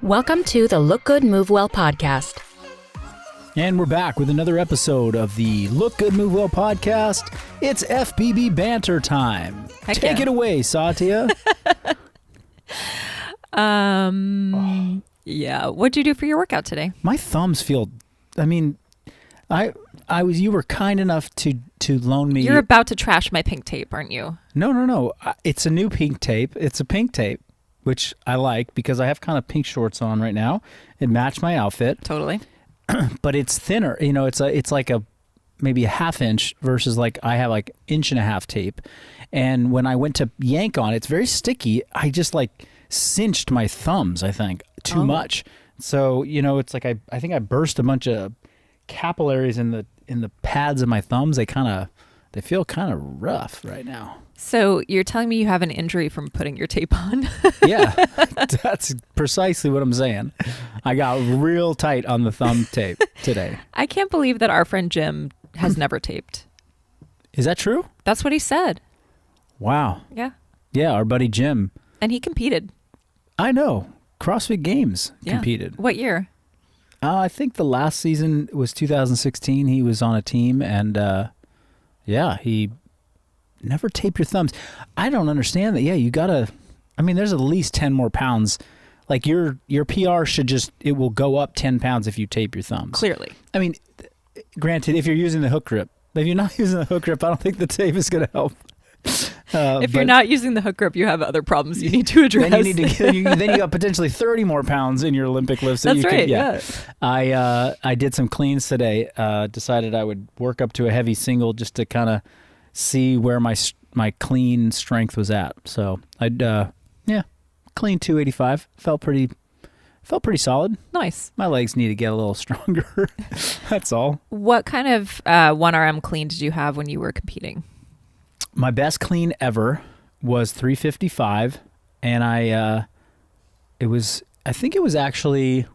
Welcome to the Look Good, Move Well podcast. And we're back with another episode of the Look Good, Move Well podcast. It's FBB banter time. Heck Take yeah. it away, Satya. Yeah. What'd you do for your workout today? My thumbs feel, you were kind enough to loan me. You're about to trash my pink tape, aren't you? No. It's a new pink tape. It's a pink tape, which I like because I have kind of pink shorts on right now. It matched my outfit. Totally. But it's thinner. You know, it's like maybe a half inch versus like I have like inch and a half tape. And when I went to yank on it, it's very sticky. I just like cinched my thumbs, I think, too much. So, you know, it's like I think I burst a bunch of capillaries in the pads of my thumbs. They feel kind of rough right now. So you're telling me you have an injury from putting your tape on? Yeah, that's precisely what I'm saying. I got real tight on the thumb tape today. I can't believe that our friend Jim has never taped. Is that true? That's what he said. Wow. Yeah. Yeah, our buddy Jim. And he competed. I know. CrossFit Games competed. What year? I think the last season was 2016. He was on a team, and he never tape your thumbs. I don't understand that. Yeah, you gotta. I mean, there's at least 10 more pounds. Like your PR it will go up 10 pounds if you tape your thumbs. Clearly. I mean, granted, if you're using the hook grip. If you're not using the hook grip, I don't think the tape is going to help. If you're not using the hook grip, you have other problems you need to address. Then you got potentially 30 more pounds in your Olympic lift. So That's right. Yeah. I did some cleans today. Decided I would work up to a heavy single just to kind of see where my clean strength was at. So I'd clean 285. Felt pretty solid. Nice. My legs need to get a little stronger. That's all. What kind of 1RM clean did you have when you were competing? My best clean ever was 355, and I think it was actually,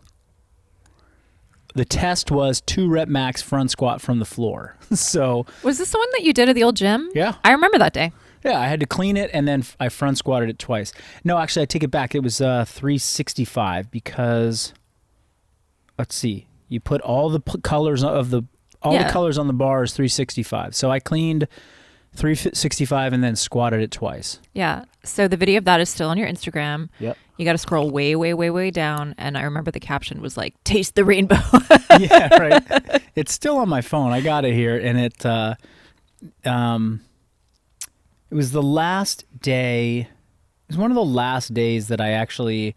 the test was 2 rep max front squat from the floor. So Was this the one that you did at the old gym? Yeah. I remember that day. Yeah, I had to clean it, and then I front squatted it twice. No, actually, I take it back. It was 365 because, let's see, you put all the colors of the colors on the bar is 365. So I cleaned 365 and then squatted it twice. Yeah. So the video of that is still on your Instagram. Yep. You got to scroll way, way, way, way down. And I remember the caption was like, "Taste the rainbow." Yeah, right. It's still on my phone. I got it here. And it was the last day. It was one of the last days that I actually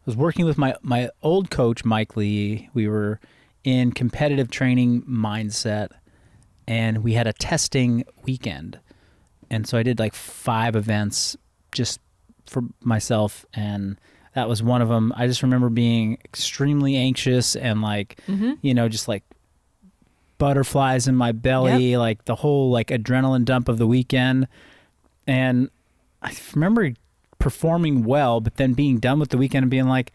was working with my old coach, Mike Lee. We were in competitive training mindset. And we had a testing weekend. And so I did like 5 events just for myself. And that was one of them. I just remember being extremely anxious and like, just like butterflies in my belly, like the whole like adrenaline dump of the weekend. And I remember performing well, but then being done with the weekend and being like,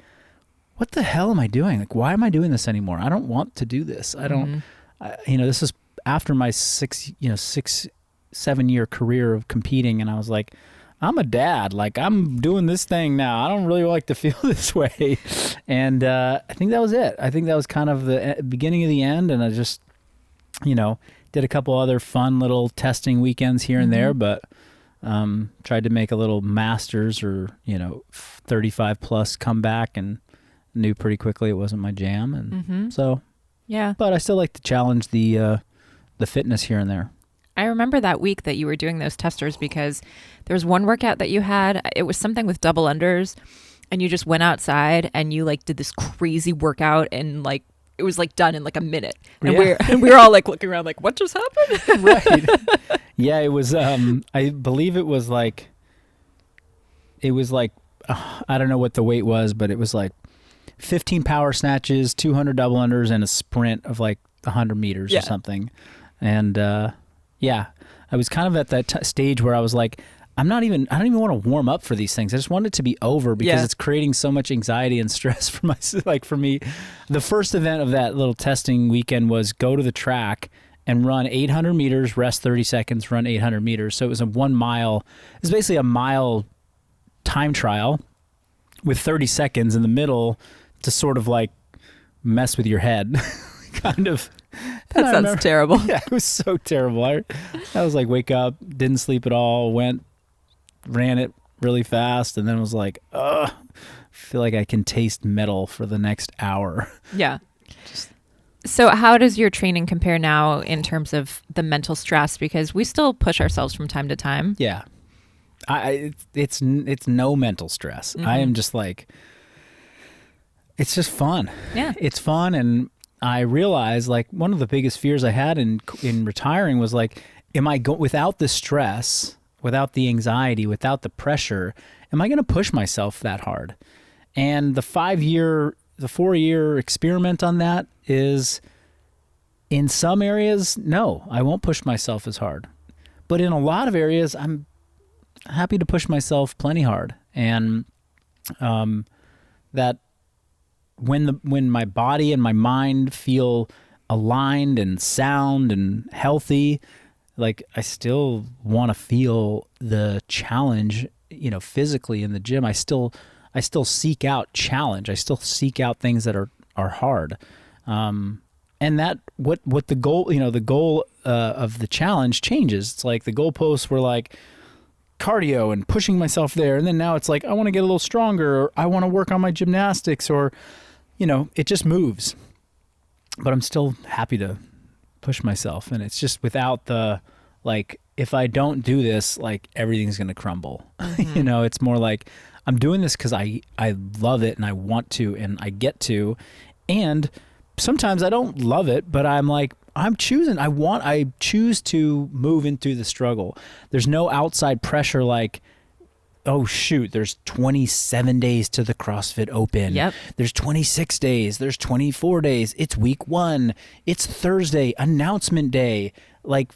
what the hell am I doing? Like, why am I doing this anymore? I don't want to do this. I don't, this is after my 6-7 year career of competing, and I was like, I'm a dad. Like, I'm doing this thing now. I don't really like to feel this way. And I think that was it. I think that was kind of the beginning of the end, and I just, did a couple other fun little testing weekends here and there, but tried to make a little masters or, 35 plus comeback, and knew pretty quickly it wasn't my jam. And so, yeah. But I still like to challenge the fitness here and there. I remember that week that you were doing those testers because there was one workout that you had. It was something with double unders, and you just went outside and you like did this crazy workout, and like it was like done in like a minute. And we were all like looking around like, what just happened? Right. Yeah, it was I believe it was like I don't know what the weight was, but it was like 15 power snatches, 200 double unders, and a sprint of like 100 meters or something. And I was kind of at that stage where I was like, I don't even want to warm up for these things. I just want it to be over because it's creating so much anxiety and stress for me. The first event of that little testing weekend was go to the track and run 800 meters, rest 30 seconds, run 800 meters. So it was a 1 mile. It's basically a mile time trial with 30 seconds in the middle to sort of like mess with your head, kind of. That sounds terrible. Yeah, it was so terrible. I was like, wake up, didn't sleep at all, ran it really fast, and then was like, ugh, feel like I can taste metal for the next hour. Yeah. So how does your training compare now in terms of the mental stress? Because we still push ourselves from time to time. Yeah. It's no mental stress. I am just like, it's just fun. Yeah. It's fun. And I realized like one of the biggest fears I had in retiring was like, without the stress, without the anxiety, without the pressure, am I going to push myself that hard? And the 4-year experiment on that is, in some areas, no, I won't push myself as hard. But in a lot of areas, I'm happy to push myself plenty hard. And that when my body and my mind feel aligned and sound and healthy, like I still want to feel the challenge, physically in the gym. I still seek out challenge. I still seek out things that are hard. And that what the goal, the goal of the challenge changes. It's like the goalposts were like cardio and pushing myself there. And then now it's like, I want to get a little stronger, or I want to work on my gymnastics, or, it just moves. But I'm still happy to push myself. And it's just without the, like, if I don't do this, like everything's going to crumble. It's more like I'm doing this because I love it and I want to and I get to. And sometimes I don't love it, but I'm like, I choose to move into the struggle. There's no outside pressure like, oh shoot, there's 27 days to the CrossFit Open. Yep. There's 26 days. There's 24 days. It's week 1. It's Thursday, announcement day. Like,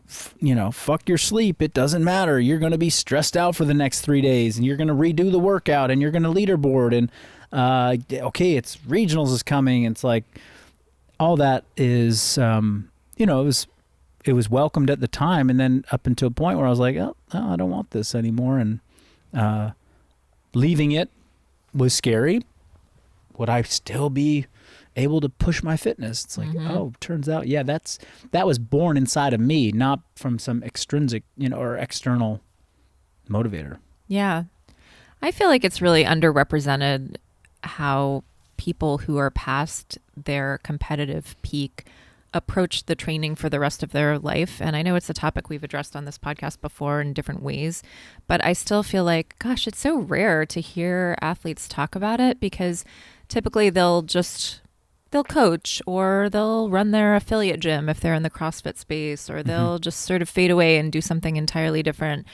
fuck your sleep. It doesn't matter. You're going to be stressed out for the next 3 days, and you're going to redo the workout, and you're going to leaderboard, and okay, it's regionals is coming. It's like all that is, it was welcomed at the time, and then up until a point where I was like, oh, I don't want this anymore, and leaving it was scary. Would I still be able to push my fitness? It's like, oh, turns out, yeah, that was born inside of me, not from some extrinsic, or external motivator. Yeah. I feel like it's really underrepresented how people who are past their competitive peak approach the training for the rest of their life. And I know it's a topic we've addressed on this podcast before in different ways, but I still feel like, gosh, it's so rare to hear athletes talk about it, because typically they'll coach, or they'll run their affiliate gym if they're in the CrossFit space, or they'll just sort of fade away and do something entirely different.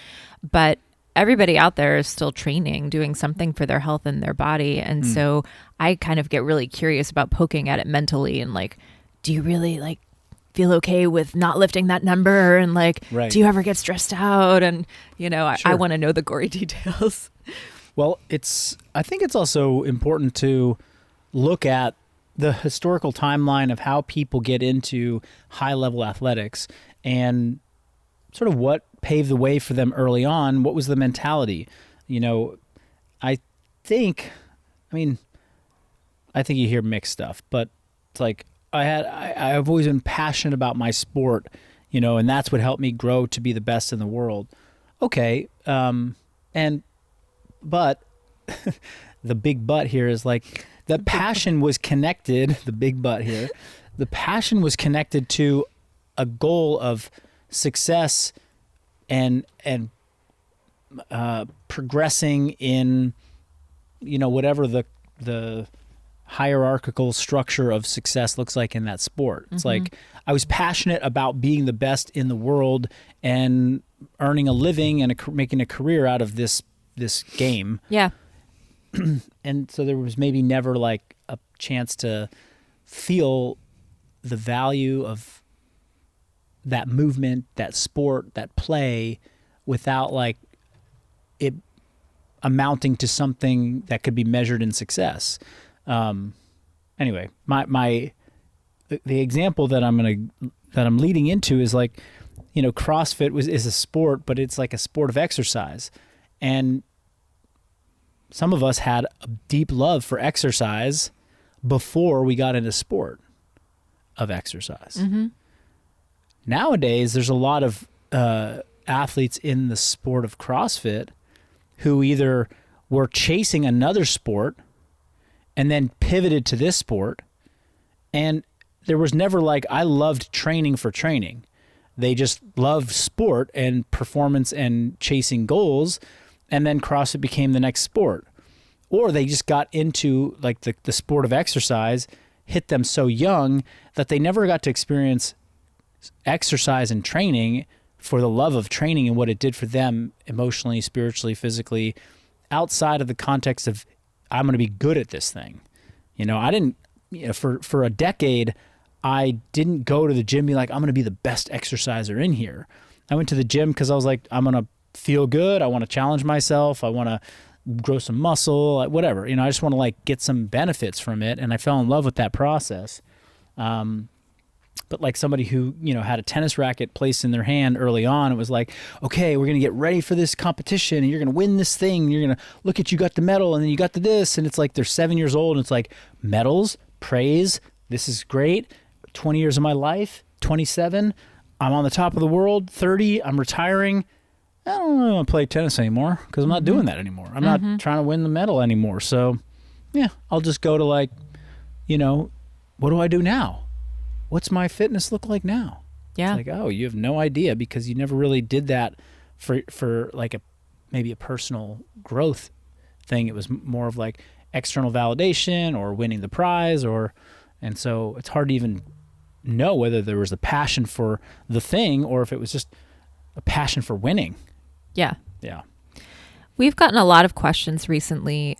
But everybody out there is still training, doing something for their health and their body. And so I kind of get really curious about poking at it mentally and like, do you really like feel okay with not lifting that number? And like, right. Do you ever get stressed out? And, Sure. I want to know the gory details. Well, I think it's also important to look at the historical timeline of how people get into high-level athletics and sort of what paved the way for them early on. What was the mentality? I think you hear mixed stuff, but it's like I've always been passionate about my sport, and that's what helped me grow to be the best in the world. Okay. But the big but here is like, the passion was connected, the big but here, the passion was connected to a goal of success and progressing in, whatever the hierarchical structure of success looks like in that sport. It's like, I was passionate about being the best in the world and earning a living and making a career out of this game. Yeah. And so there was maybe never like a chance to feel the value of that movement, that sport, that play, without like it amounting to something that could be measured in success. Anyway, the example that I'm leading into is like, CrossFit is a sport, but it's like a sport of exercise. And some of us had a deep love for exercise before we got into sport of exercise. Mm-hmm. Nowadays, there's a lot of athletes in the sport of CrossFit who either were chasing another sport and then pivoted to this sport. And there was never like, I loved training for training. They just loved sport and performance and chasing goals. And then CrossFit became the next sport. Or they just got into like the sport of exercise, hit them so young that they never got to experience exercise and training for the love of training and what it did for them emotionally, spiritually, physically, outside of the context of, I'm going to be good at this thing. I didn't, for a decade, I didn't go to the gym and be like, I'm going to be the best exerciser in here. I went to the gym because I was like, I'm going to feel good. I want to challenge myself. I want to grow some muscle, whatever. I just want to like get some benefits from it. And I fell in love with that process. But like somebody who, had a tennis racket placed in their hand early on, it was like, okay, we're going to get ready for this competition and you're going to win this thing. You're going to look at, you got the medal and then you got the this. And it's like, they're 7 years old and it's like medals, praise. This is great. 20 years of my life, 27. I'm on the top of the world. 30. I'm retiring. I don't really want to play tennis anymore because I'm not doing that anymore. I'm not trying to win the medal anymore. So yeah, I'll just go to like, what do I do now? What's my fitness look like now? Yeah. It's like, oh, you have no idea because you never really did that for like maybe a personal growth thing. It was more of like external validation or winning the prize and so it's hard to even know whether there was a passion for the thing or if it was just a passion for winning. Yeah. Yeah. We've gotten a lot of questions recently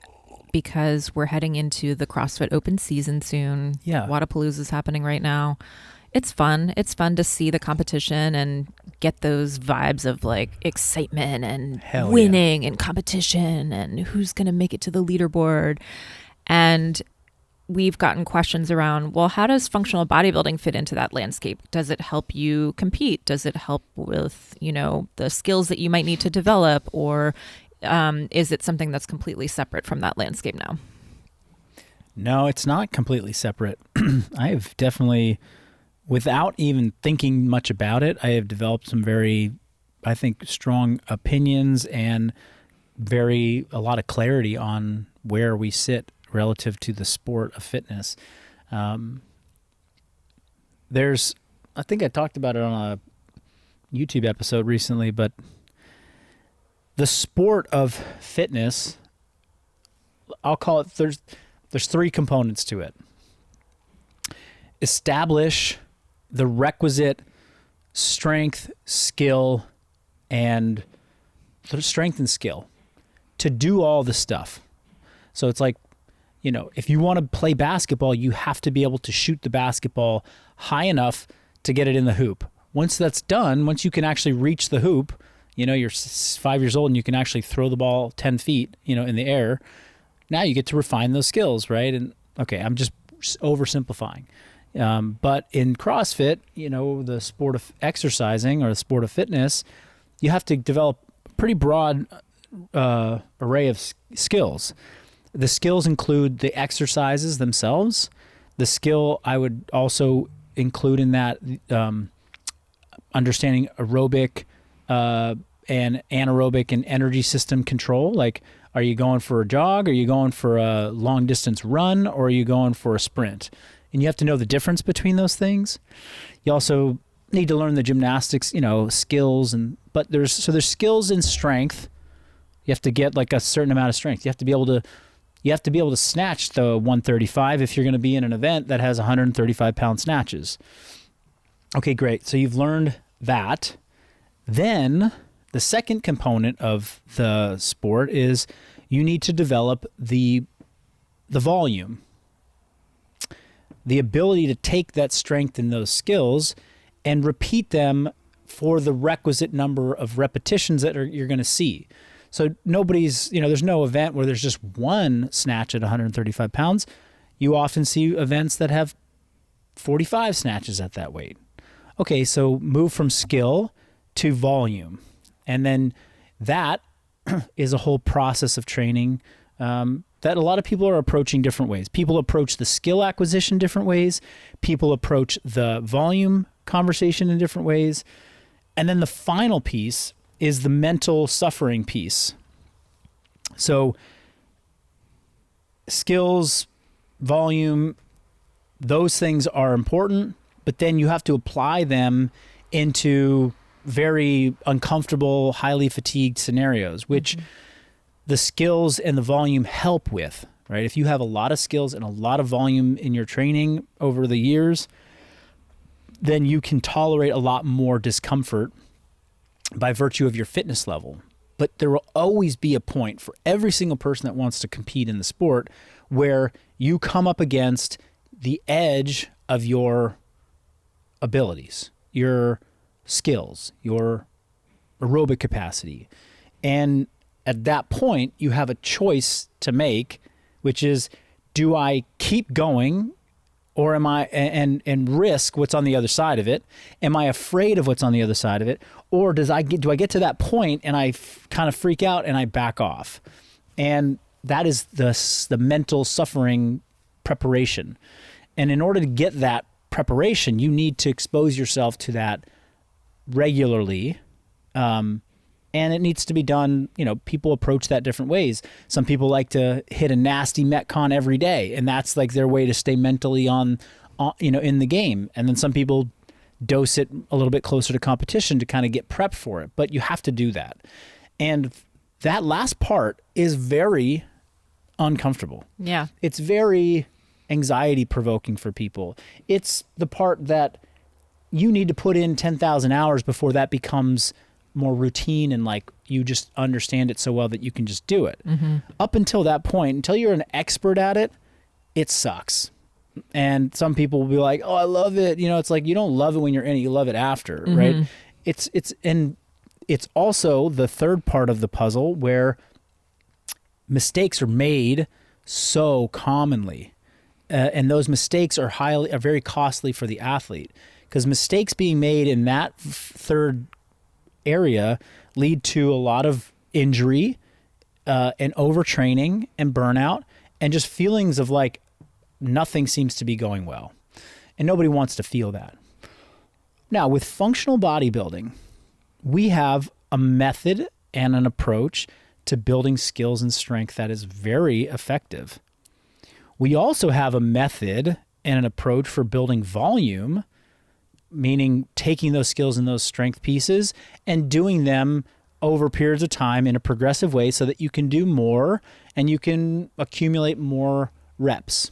because we're heading into the CrossFit Open season soon. Yeah. Wadapalooza is happening right now. It's fun. It's fun to see the competition and get those vibes of like excitement and winning and competition and who's going to make it to the leaderboard. And we've gotten questions around, well, how does functional bodybuilding fit into that landscape? Does it help you compete? Does it help with, the skills that you might need to develop? Or is it something that's completely separate from that landscape now? No, it's not completely separate. I have definitely, without even thinking much about it, I have developed some very, I think, strong opinions and a lot of clarity on where we sit relative to the sport of fitness. I think I talked about it on a YouTube episode recently, but the sport of fitness, I'll call it, there's three components to it. Establish the requisite strength, skill, and to do all the stuff. So it's like, if you want to play basketball, you have to be able to shoot the basketball high enough to get it in the hoop. Once that's done, once you can actually reach the hoop, you're 5 years old and you can actually throw the ball 10 feet, in the air. Now you get to refine those skills, right? And okay, I'm just oversimplifying. But in CrossFit, the sport of exercising or the sport of fitness, you have to develop a pretty broad array of skills. The skills include the exercises themselves. The skill I would also include in that understanding aerobic and anaerobic and energy system control. Like, are you going for a jog? Are you going for a long distance run? Or are you going for a sprint? And you have to know the difference between those things. You also need to learn the gymnastics, skills, but there's skills in strength. You have to get like a certain amount of strength. You have to be able to snatch the 135 if you're going to be in an event that has 135 pound snatches. Okay, great. So you've learned that. Then the second component of the sport is you need to develop the volume, the ability to take that strength and those skills and repeat them for the requisite number of repetitions that you're going to see. So there's no event where there's just one snatch at 135 pounds. You often see events that have 45 snatches at that weight. Okay, so move from skill to volume. And then that is a whole process of training that a lot of people are approaching different ways. People approach the skill acquisition different ways. People approach the volume conversation in different ways. And then the final piece is the mental suffering piece. So skills, volume, those things are important, but then you have to apply them into very uncomfortable, highly fatigued scenarios, which the skills and the volume help with, right? If you have a lot of skills and a lot of volume in your training over the years, then you can tolerate a lot more discomfort by virtue of your fitness level. But there will always be a point for every single person that wants to compete in the sport where you come up against the edge of your abilities, your skills, your aerobic capacity. And at that point, you have a choice to make, which is, do I keep going, or am I and risk what's on the other side of it? Am I afraid of what's on the other side of it, or do I get to that point and I kind of freak out and I back off? And that is the mental suffering preparation. And in order to get that preparation, you need to expose yourself to that regularly. And it needs to be done, people approach that different ways. Some people like to hit a nasty Metcon every day, and that's like their way to stay mentally on in the game. And then some people dose it a little bit closer to competition to kind of get prepped for it. But you have to do that. And that last part is very uncomfortable. Yeah. It's very anxiety provoking for people. It's the part that you need to put in 10,000 hours before that becomes more routine and like you just understand it so well that you can just do it. Up until that point, until you're an expert at it, it sucks. And some people will be like, oh, I love it. It's like, you don't love it when you're in it, you love it after, right? It's also the third part of the puzzle where mistakes are made so commonly. And those mistakes are very costly for the athlete, because mistakes being made in that third area lead to a lot of injury and overtraining and burnout and just feelings of like nothing seems to be going well. And nobody wants to feel that. Now, with functional bodybuilding, we have a method and an approach to building skills and strength that is very effective. We also have a method and an approach for building volume, meaning taking those skills and those strength pieces and doing them over periods of time in a progressive way so that you can do more and you can accumulate more reps.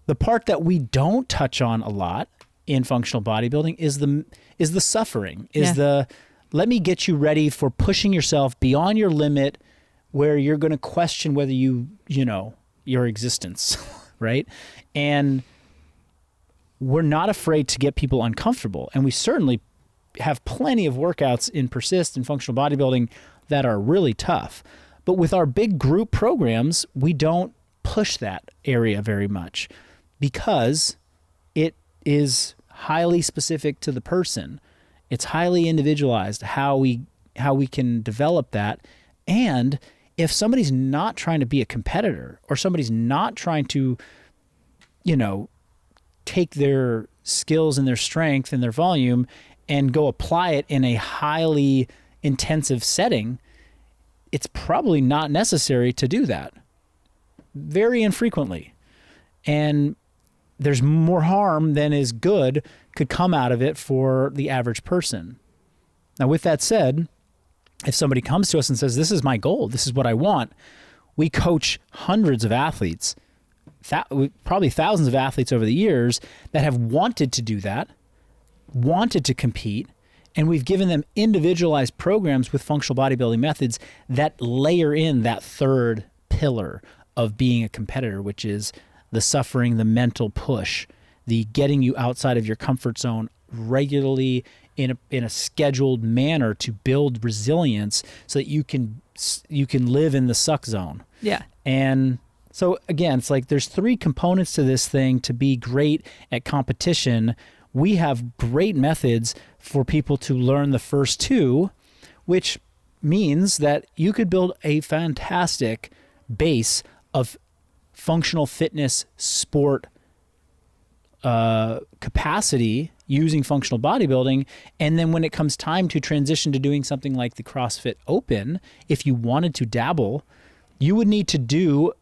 The part that we don't touch on a lot in functional bodybuilding is the suffering, let me get you ready for pushing yourself beyond your limit where you're going to question whether your existence, right? And we're not afraid to get people uncomfortable. And we certainly have plenty of workouts in Persist and functional bodybuilding that are really tough. But with our big group programs, we don't push that area very much because it is highly specific to the person. It's highly individualized how we can develop that. And if somebody's not trying to be a competitor or somebody's not trying to, take their skills and their strength and their volume and go apply it in a highly intensive setting, it's probably not necessary to do that very infrequently. And there's more harm than is good could come out of it for the average person. Now, with that said, if somebody comes to us and says, this is my goal, this is what I want, we coach hundreds of athletes, probably thousands of athletes over the years that have wanted to do that, wanted to compete, and we've given them individualized programs with functional bodybuilding methods that layer in that third pillar of being a competitor, which is the suffering, the mental push, the getting you outside of your comfort zone regularly in a scheduled manner to build resilience so that you can live in the suck zone. Yeah. And so again, it's like there's three components to this thing to be great at competition. We have great methods for people to learn the first two, which means that you could build a fantastic base of functional fitness sport capacity using functional bodybuilding. And then when it comes time to transition to doing something like the CrossFit Open, if you wanted to dabble, you would need to do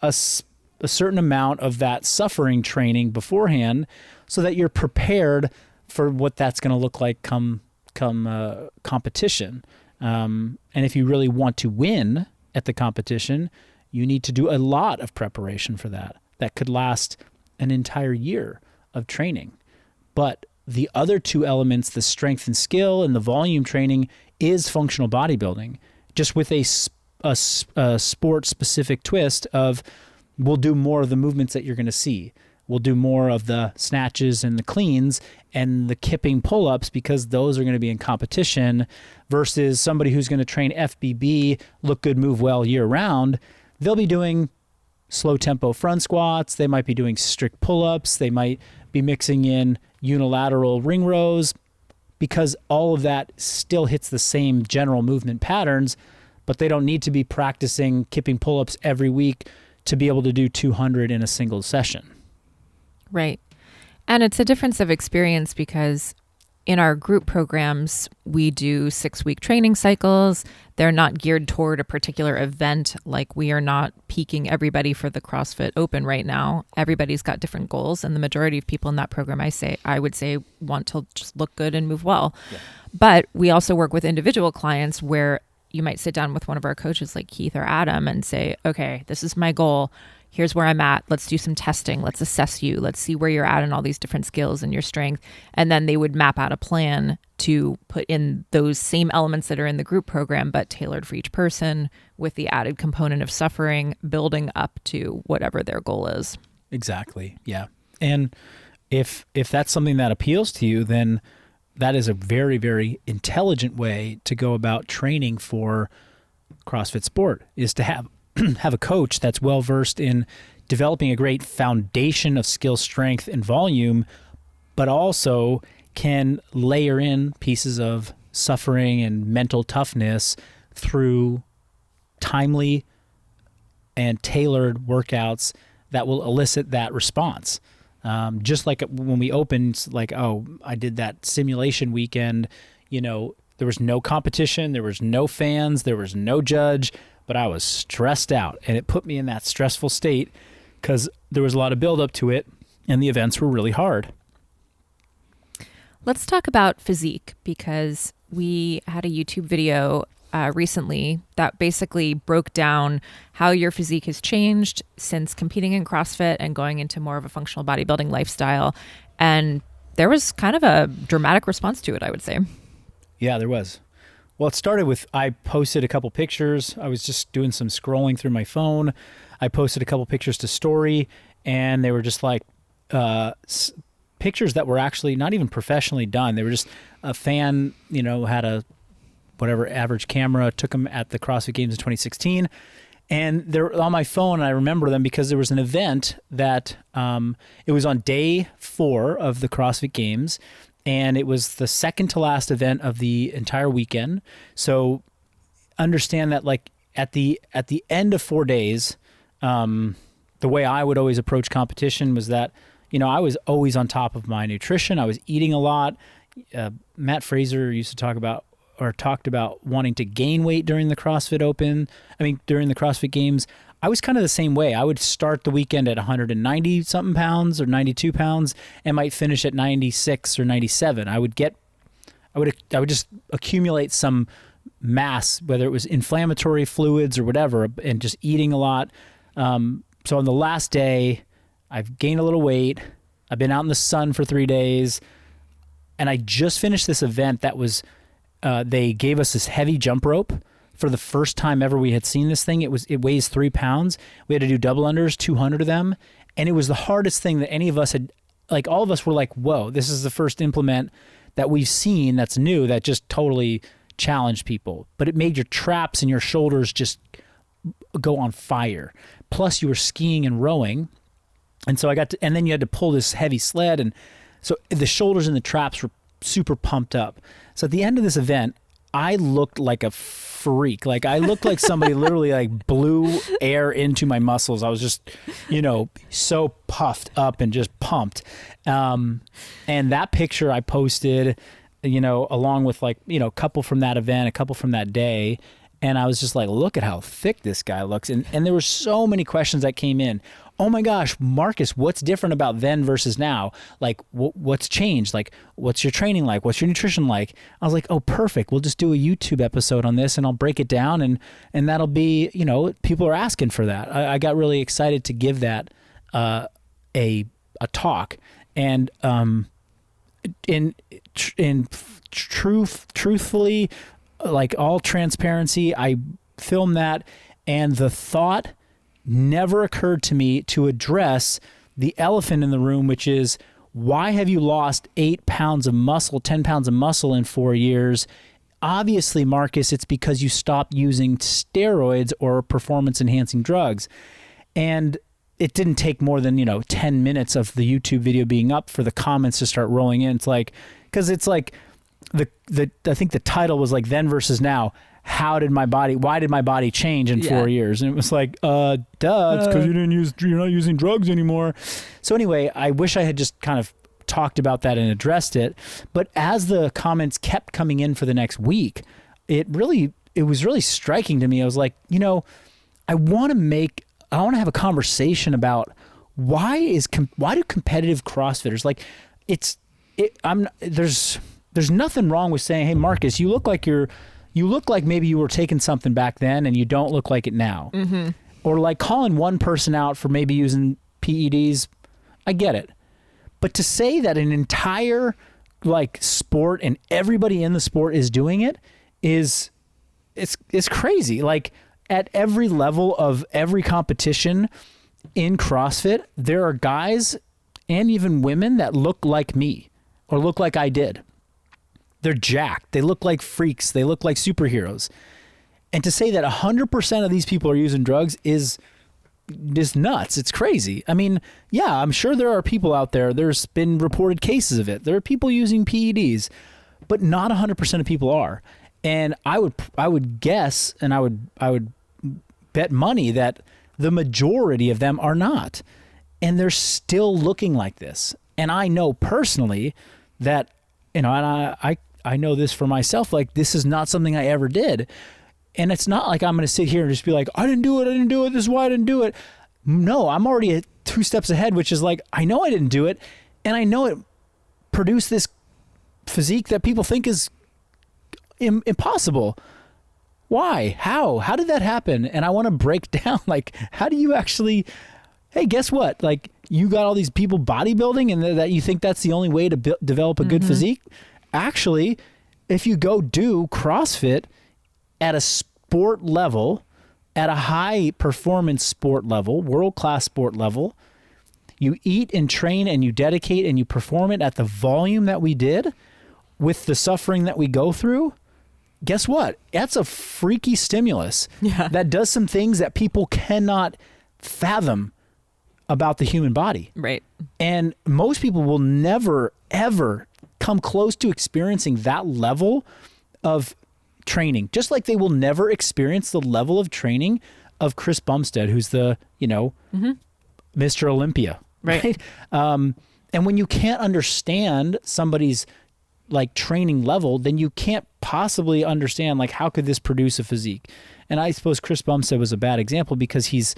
a certain amount of that suffering training beforehand so that you're prepared for what that's going to look like come competition. And if you really want to win at the competition, you need to do a lot of preparation for that. That could last an entire year of training. But the other two elements, the strength and skill and the volume training, is functional bodybuilding, just with a sport-specific twist of we'll do more of the movements that you're going to see. We'll do more of the snatches and the cleans and the kipping pull-ups because those are going to be in competition versus somebody who's going to train FBB, look good, move well year-round. They'll be doing slow-tempo front squats. They might be doing strict pull-ups. They might be mixing in unilateral ring rows because all of that still hits the same general movement patterns, but they don't need to be practicing kipping pull-ups every week to be able to do 200 in a single session. Right. And it's a difference of experience because in our group programs, we do 6-week training cycles. They're not geared toward a particular event. Like we are not peaking everybody for the CrossFit Open right now. Everybody's got different goals. And the majority of people in that program, I would say want to just look good and move well. Yeah. But we also work with individual clients where you might sit down with one of our coaches like Keith or Adam and say, okay, this is my goal. Here's where I'm at. Let's do some testing. Let's assess you. Let's see where you're at in all these different skills and your strength. And then they would map out a plan to put in those same elements that are in the group program, but tailored for each person with the added component of suffering, building up to whatever their goal is. Exactly. Yeah. And if that's something that appeals to you, then that is a very, very intelligent way to go about training for CrossFit sport, is to have a coach that's well-versed in developing a great foundation of skill, strength, and volume, but also can layer in pieces of suffering and mental toughness through timely and tailored workouts that will elicit that response. Just like when we opened, like, oh, I did that simulation weekend, there was no competition, there was no fans, there was no judge, but I was stressed out, and it put me in that stressful state because there was a lot of buildup to it, and the events were really hard. Let's talk about Physique, because we had a YouTube video recently that basically broke down how your physique has changed since competing in CrossFit and going into more of a functional bodybuilding lifestyle. And there was kind of a dramatic response to it, I would say. Yeah, there was. Well, it started with, I posted a couple pictures. I was just doing some scrolling through my phone. I posted a couple pictures to story, and they were just like pictures that were actually not even professionally done. They were just a fan, had a whatever average camera, took them at the CrossFit Games in 2016. And they're on my phone, and I remember them because there was an event that it was on day 4 of the CrossFit Games, and it was the second to last event of the entire weekend. So understand that, like, at the end of 4 days, the way I would always approach competition was that, I was always on top of my nutrition. I was eating a lot. Matt Fraser used to talked about wanting to gain weight during the CrossFit Open. During the CrossFit Games, I was kind of the same way. I would start the weekend at 190 something pounds or 92 pounds and might finish at 96 or 97. I would just accumulate some mass, whether it was inflammatory fluids or whatever, and just eating a lot. So on the last day, I've gained a little weight. I've been out in the sun for 3 days, and I just finished this event that was, they gave us this heavy jump rope. For the first time ever we had seen this thing. It weighs 3 pounds. We had to do double unders, 200 of them. And it was the hardest thing that any of us had, like, all of us were like, whoa, this is the first implement that we've seen that's new, that just totally challenged people. But it made your traps and your shoulders just go on fire. Plus you were skiing and rowing. And so and then you had to pull this heavy sled. And so the shoulders and the traps were super pumped up. So at the end of this event, I looked like a freak. Like I looked like somebody literally like blew air into my muscles. I was just, so puffed up and just pumped. And that picture I posted, along with like, a couple from that event, a couple from that day. And I was just like, look at how thick this guy looks. And there were so many questions that came in. Oh my gosh, Marcus, what's different about then versus now? Like, what's changed? Like, what's your training like? What's your nutrition like? I was like, oh, perfect. We'll just do a YouTube episode on this and I'll break it down. And that'll be, people are asking for that. I got really excited to give that a talk. And truthfully, like all transparency, I filmed that, and the thought never occurred to me to address the elephant in the room, which is, why have you lost 8 pounds of muscle, 10 pounds of muscle in 4 years? Obviously, Marcus, it's because you stopped using steroids or performance enhancing drugs. And it didn't take more than, 10 minutes of the YouTube video being up for the comments to start rolling in. It's like, because it's like, I think the title was like then versus now. Why did my body change in 4 years? And it was like, duh, it's because you're not using drugs anymore. So anyway, I wish I had just kind of talked about that and addressed it. But as the comments kept coming in for the next week, it was really striking to me. I was like, I want to have a conversation about why do competitive CrossFitters, like there's nothing wrong with saying, hey, Marcus, you look like maybe you were taking something back then and you don't look like it now. Mm-hmm. Or like calling one person out for maybe using PEDs. I get it. But to say that an entire like sport and everybody in the sport is doing it it's crazy. Like at every level of every competition in CrossFit, there are guys and even women that look like me or look like I did. They're jacked. They look like freaks. They look like superheroes. And to say that 100% of these people are using drugs is nuts. It's crazy. I mean, yeah, I'm sure there are people out there. There's been reported cases of it. There are people using PEDs, but not 100% of people are. And I would guess, and I would bet money that the majority of them are not. And they're still looking like this. And I know personally that, and I know this for myself, like this is not something I ever did. And it's not like I'm going to sit here and just be like, I didn't do it. This is why I didn't do it. No, I'm already 2 steps ahead, which is like, I know I didn't do it. And I know it produced this physique that people think is impossible. Why? How did that happen? And I want to break down, like, how do you actually, hey, guess what? Like you got all these people bodybuilding and that you think that's the only way to develop a good physique. Actually, if you go do CrossFit at a sport level, at a high performance sport level, world-class sport level, you eat and train and you dedicate and you perform it at the volume that we did with the suffering that we go through, guess what? That's a freaky stimulus that does some things that people cannot fathom about the human body. Right. And most people will never, ever come close to experiencing that level of training, just like they will never experience the level of training of Chris Bumstead, who's the, Mr. Olympia. Right. And when you can't understand somebody's like training level, then you can't possibly understand like how could this produce a physique. And I suppose Chris Bumstead was a bad example because he's,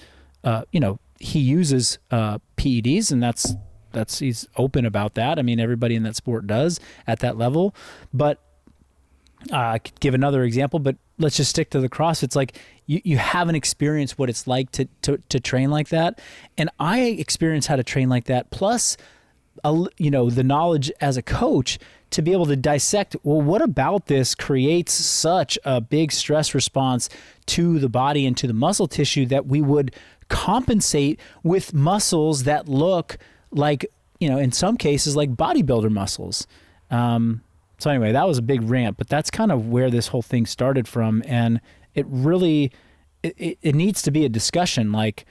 he uses PEDs, and that's he's open about that. I mean, everybody in that sport does at that level. But I could give another example, but let's just stick to the CrossFit. It's like you haven't experienced what it's like to train like that. And I experienced how to train like that, plus the knowledge as a coach to be able to dissect, well, what about this creates such a big stress response to the body and to the muscle tissue that we would compensate with muscles that look like, in some cases like bodybuilder muscles. So anyway, that was a big rant, but that's kind of where this whole thing started from. And it really, it needs to be a discussion, like,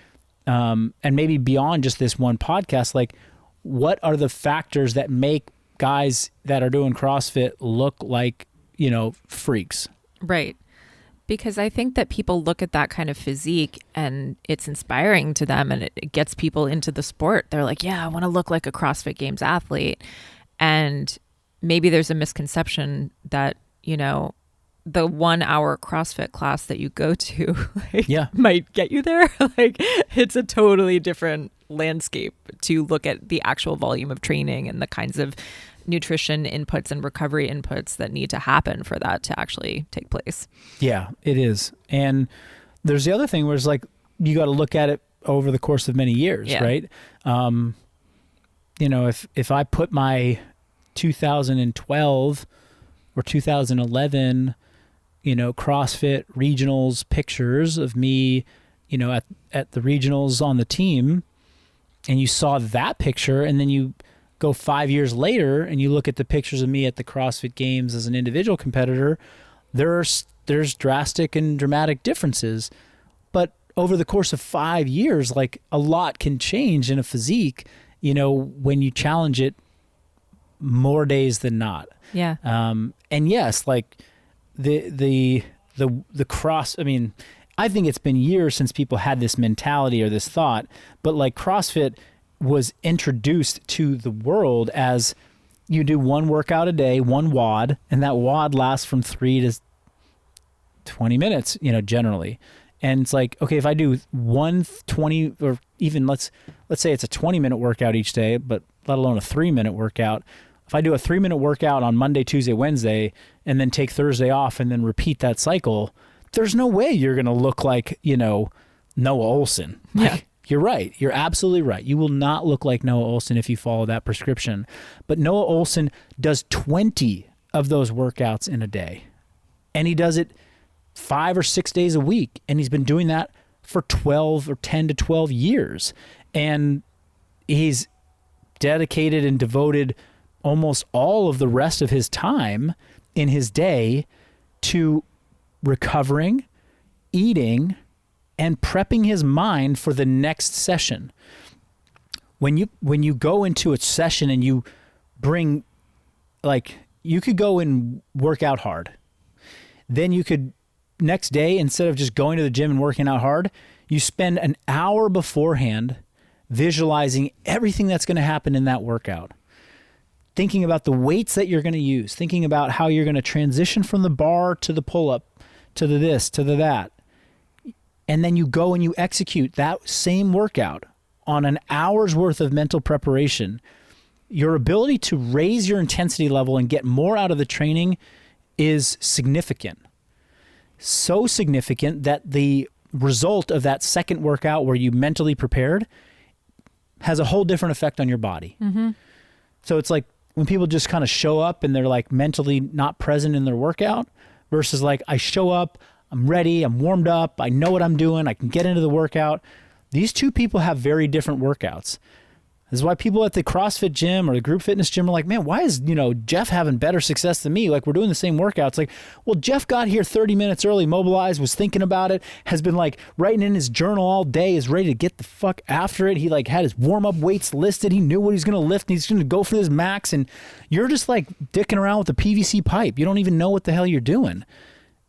and maybe beyond just this one podcast, like what are the factors that make guys that are doing CrossFit look like, freaks? Right. Because I think that people look at that kind of physique and it's inspiring to them and it gets people into the sport. They're like, yeah, I want to look like a CrossFit Games athlete. And maybe there's a misconception that, you know, the 1 hour CrossFit class that you go to might get you there. Like, it's a totally different landscape to look at the actual volume of training and the kinds of nutrition inputs and recovery inputs that need to happen for that to actually take place. Yeah, it is. And there's the other thing where it's like, you got to look at it over the course of many years, right? You know, if I put my 2012 or 2011, you know, CrossFit regionals pictures of me, you know, at the regionals on the team, and you saw that picture, and then you go 5 years later and you look at the pictures of me at the CrossFit Games as an individual competitor, there's drastic and dramatic differences. But over the course of 5 years, like, a lot can change in a physique, you know, when you challenge it more days than not. Yeah. And yes, like the cross, I mean, I think it's been years since people had this mentality or this thought, but like CrossFit was introduced to the world as you do one workout a day, one WOD, and that WOD lasts from 3 to 20 minutes, you know, generally. And it's like, okay, if I do 120, or even let's say it's a 20-minute workout each day, but let alone a 3-minute workout. If I do a 3-minute workout on Monday, Tuesday, Wednesday, and then take Thursday off and then repeat that cycle, there's no way you're going to look like, you know, Noah Olson. Yeah. You're right. You're absolutely right. You will not look like Noah Olson if you follow that prescription. But Noah Olson does 20 of those workouts in a day. And he does it 5 or 6 days a week. And he's been doing that for 12 or 10 to 12 years. And he's dedicated and devoted almost all of the rest of his time in his day to recovering, eating, and prepping his mind for the next session. When you go into a session and you bring, like, you could go and work out hard. Then you could, next day, instead of just going to the gym and working out hard, you spend an hour beforehand visualizing everything that's going to happen in that workout. Thinking about the weights that you're going to use, thinking about how you're going to transition from the bar to the pull-up, to the this, to the that. And then you go and you execute that same workout on an hour's worth of mental preparation. Your ability to raise your intensity level and get more out of the training is significant. So significant that the result of that second workout where you mentally prepared has a whole different effect on your body. Mm-hmm. So it's like when people just kind of show up and they're like mentally not present in their workout versus like, I show up, I'm ready, I'm warmed up, I know what I'm doing, I can get into the workout. These two people have very different workouts. This is why people at the CrossFit gym or the group fitness gym are like, man, why is, you know, Jeff having better success than me? Like, we're doing the same workouts. Like, well, Jeff got here 30 minutes early, mobilized, was thinking about it, has been like writing in his journal all day, is ready to get the fuck after it. He like had his warm-up weights listed. He knew what he's going to lift and he's going to go for his max. And you're just like dicking around with a PVC pipe. You don't even know what the hell you're doing.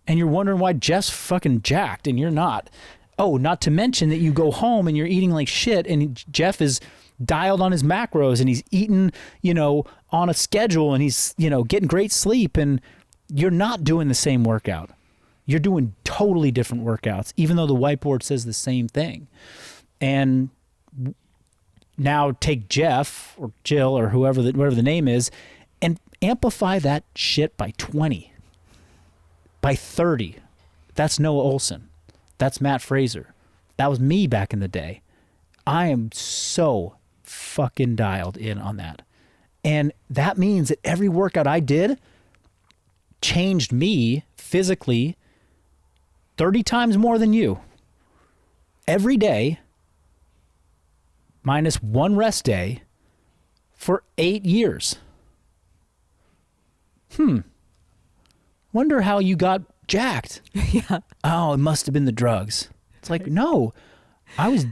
And you're wondering why Jeff's fucking jacked and you're not. Oh, not to mention that you go home and you're eating like shit and Jeff is dialed on his macros and he's eating, you know, on a schedule and he's, you know, getting great sleep, and you're not doing the same workout. You're doing totally different workouts, even though the whiteboard says the same thing. And now take Jeff or Jill or whatever the name is and amplify that shit by 20, by 30. That's Noah Olson. That's Matt Fraser. That was me back in the day. I am so fucking dialed in on that. And that means that every workout I did changed me physically 30 times more than you. Every day, minus one rest day, for 8 years. Wonder how you got jacked. Yeah. Oh, it must have been the drugs. It's like, no, I was,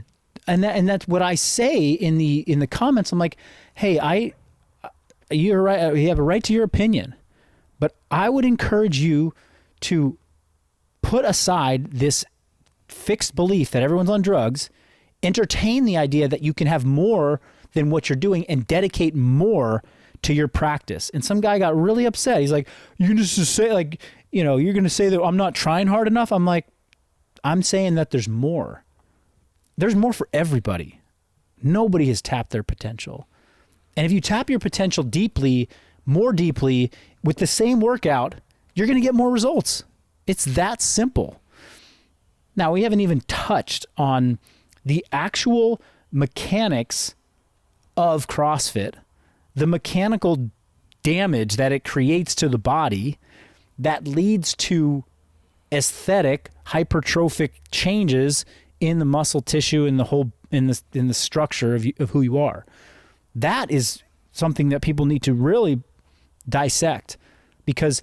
and that's what I say in the comments. I'm like, hey, you're right. You have a right to your opinion, but I would encourage you to put aside this fixed belief that everyone's on drugs, entertain the idea that you can have more than what you're doing and dedicate more to your practice. And some guy got really upset. He's like, you're just say like, you know, you're going to say that I'm not trying hard enough. I'm like, I'm saying that there's more. There's more for everybody. Nobody has tapped their potential. And if you tap your potential deeply, more deeply, with the same workout, you're going to get more results. It's that simple. Now, we haven't even touched on the actual mechanics of CrossFit, the mechanical damage that it creates to the body that leads to aesthetic hypertrophic changes in the muscle tissue and the whole in the structure of who you are. That is something that people need to really dissect, because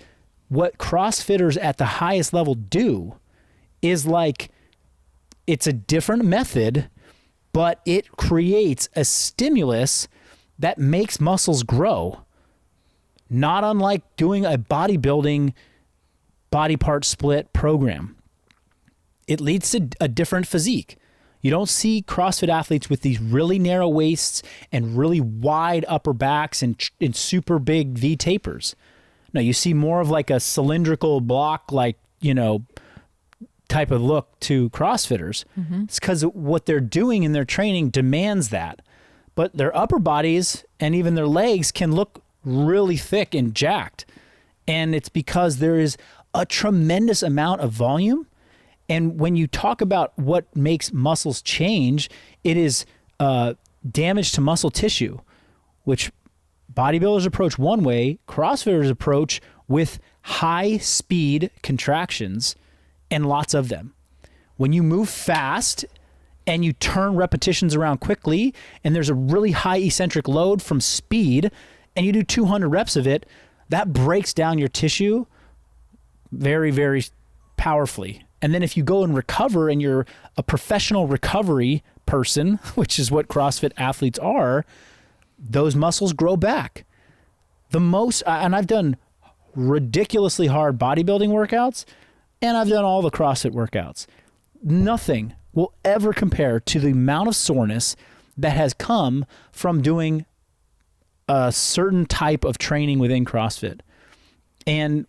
what CrossFitters at the highest level do is like, it's a different method, but it creates a stimulus that makes muscles grow. Not unlike doing a bodybuilding body part split program. It leads to a different physique. You don't see CrossFit athletes with these really narrow waists and really wide upper backs and super big V tapers. No, you see more of like a cylindrical block, like, you know, type of look to CrossFitters. Mm-hmm. It's because what they're doing in their training demands that. But their upper bodies and even their legs can look really thick and jacked. And it's because there is a tremendous amount of volume. And when you talk about what makes muscles change, it is damage to muscle tissue, which bodybuilders approach one way, CrossFitters approach with high speed contractions and lots of them. When you move fast and you turn repetitions around quickly and there's a really high eccentric load from speed and you do 200 reps of it, that breaks down your tissue very, very powerfully. And then if you go and recover and you're a professional recovery person, which is what CrossFit athletes are, those muscles grow back. And I've done ridiculously hard bodybuilding workouts, and I've done all the CrossFit workouts. Nothing will ever compare to the amount of soreness that has come from doing a certain type of training within CrossFit. And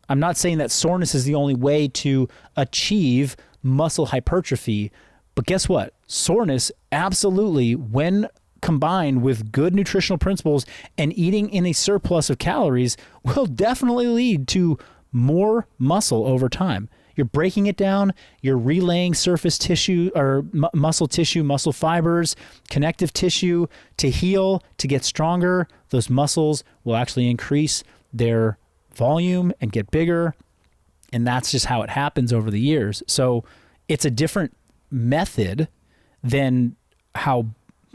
I'm not saying that soreness is the only way to achieve muscle hypertrophy, but guess what? Soreness absolutely, when combined with good nutritional principles and eating in a surplus of calories, will definitely lead to more muscle over time. You're breaking it down, you're relaying surface tissue or muscle tissue, muscle fibers, connective tissue to heal, to get stronger. Those muscles will actually increase their volume and get bigger. And that's just how it happens over the years. So it's a different method than how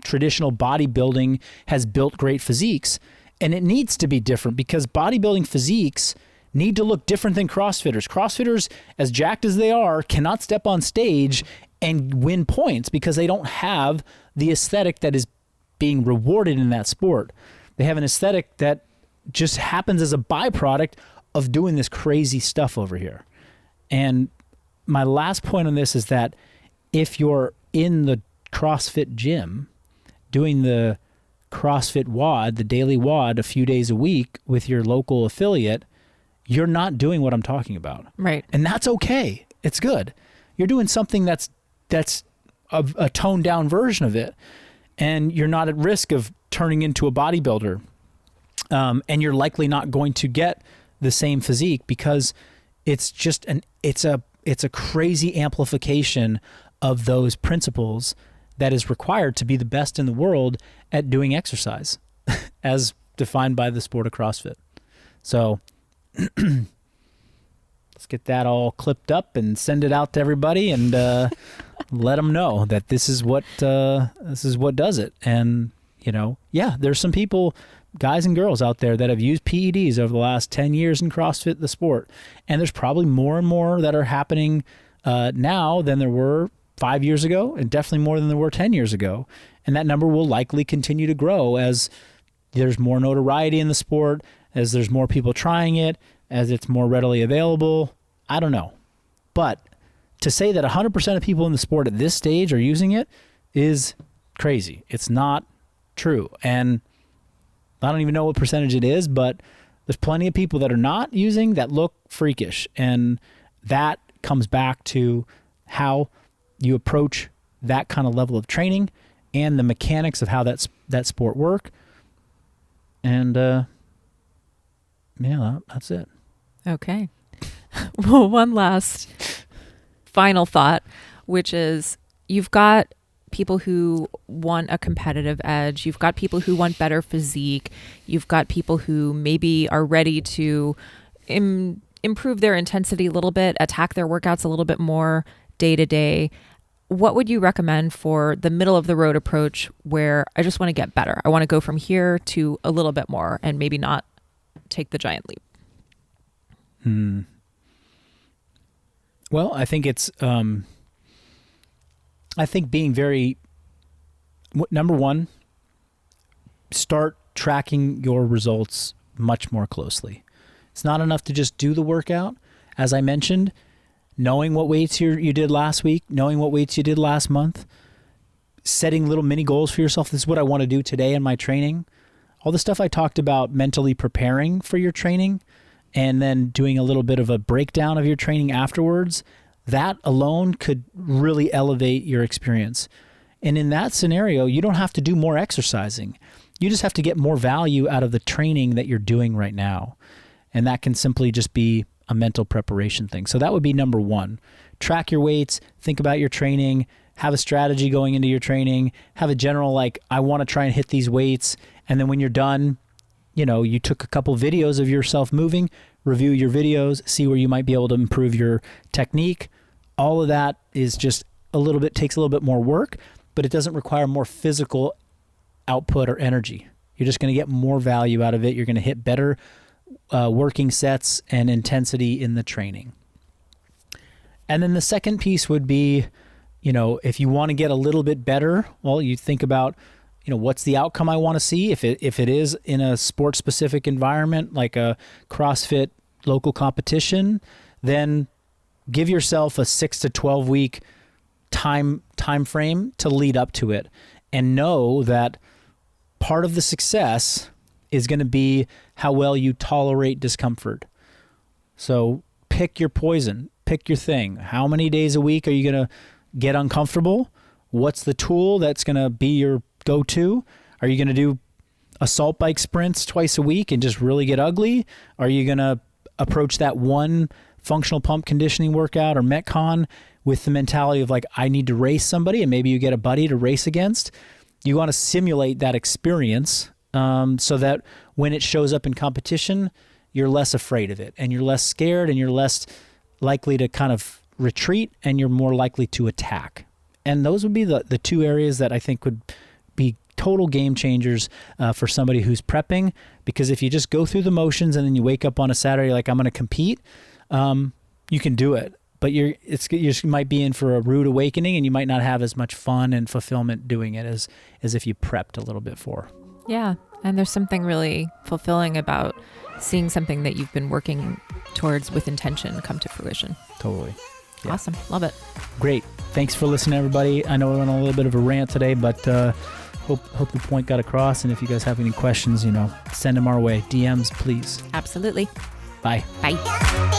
traditional bodybuilding has built great physiques. And it needs to be different because bodybuilding physiques need to look different than CrossFitters. CrossFitters, as jacked as they are, cannot step on stage and win points because they don't have the aesthetic that is being rewarded in that sport. They have an aesthetic that just happens as a byproduct of doing this crazy stuff over here. And my last point on this is that if you're in the CrossFit gym doing the CrossFit WOD, the daily WOD, a few days a week with your local affiliate, you're not doing what I'm talking about. Right. And that's okay. It's good. You're doing something that's a toned down version of it. And you're not at risk of turning into a bodybuilder. And you're likely not going to get the same physique because it's just it's a crazy amplification of those principles that is required to be the best in the world at doing exercise as defined by the sport of CrossFit. So let's get that all clipped up and send it out to everybody and let them know that this is what does it. And, you know, yeah, there's some people, guys and girls out there that have used PEDs over the last 10 years in CrossFit, the sport. And there's probably more and more that are happening now than there were 5 years ago, and definitely more than there were 10 years ago. And that number will likely continue to grow as there's more notoriety in the sport, as there's more people trying it, as it's more readily available. I don't know. But to say that 100% of people in the sport at this stage are using it is crazy. It's not true. And I don't even know what percentage it is, but there's plenty of people that are not using that look freakish. And that comes back to how you approach that kind of level of training and the mechanics of how that sport work. And yeah, that's it. Okay. Well, one last final thought, which is you've got people who want a competitive edge. You've got people who want better physique. You've got people who maybe are ready to improve their intensity a little bit, attack their workouts a little bit more day to day. What would you recommend for the middle of the road approach where I just want to get better? I want to go from here to a little bit more and maybe not take the giant leap. Well, I think it's, I think being very, number one, start tracking your results much more closely. It's not enough to just do the workout. As I mentioned, knowing what weights you did last week, knowing what weights you did last month, setting little mini goals for yourself. This is what I want to do today in my training. All the stuff I talked about mentally preparing for your training and then doing a little bit of a breakdown of your training afterwards, that alone could really elevate your experience. And in that scenario, you don't have to do more exercising. You just have to get more value out of the training that you're doing right now. And that can simply just be a mental preparation thing. So that would be number one. Track your weights, think about your training, have a strategy going into your training, have a general, like, I want to try and hit these weights. And then when you're done, you took a couple videos of yourself moving, review your videos, see where you might be able to improve your technique. All of that is just takes a little bit more work, but it doesn't require more physical output or energy. You're just going to get more value out of it. You're going to hit better working sets and intensity in the training. And then the second piece would be, if you want to get a little bit better, well, you think about, what's the outcome I want to see? If it is in a sport specific environment, like a CrossFit local competition, then give yourself a 6 to 12 week time frame to lead up to it, and know that part of the success is going to be how well you tolerate discomfort. So pick your poison, pick your thing. How many days a week are you going to get uncomfortable? What's the tool that's going to be your go-to? Are you going to do assault bike sprints twice a week and just really get ugly? Are you going to approach that one functional pump conditioning workout or Metcon with the mentality of like, I need to race somebody, and maybe you get a buddy to race against? You want to simulate that experience so that when it shows up in competition, you're less afraid of it and you're less scared and you're less likely to kind of retreat and you're more likely to attack. And those would be the two areas that I think would be total game changers for somebody who's prepping. Because if you just go through the motions and then you wake up on a Saturday like, I'm going to compete, you can do it. But you might be in for a rude awakening, and you might not have as much fun and fulfillment doing it as if you prepped a little bit for. Yeah, and there's something really fulfilling about seeing something that you've been working towards with intention come to fruition. Totally. Yeah. Awesome. Love it. Great. Thanks for listening, everybody. I know we went on a little bit of a rant today, but hope the point got across. And if you guys have any questions, send them our way. DMs, please. Absolutely. Bye. Bye.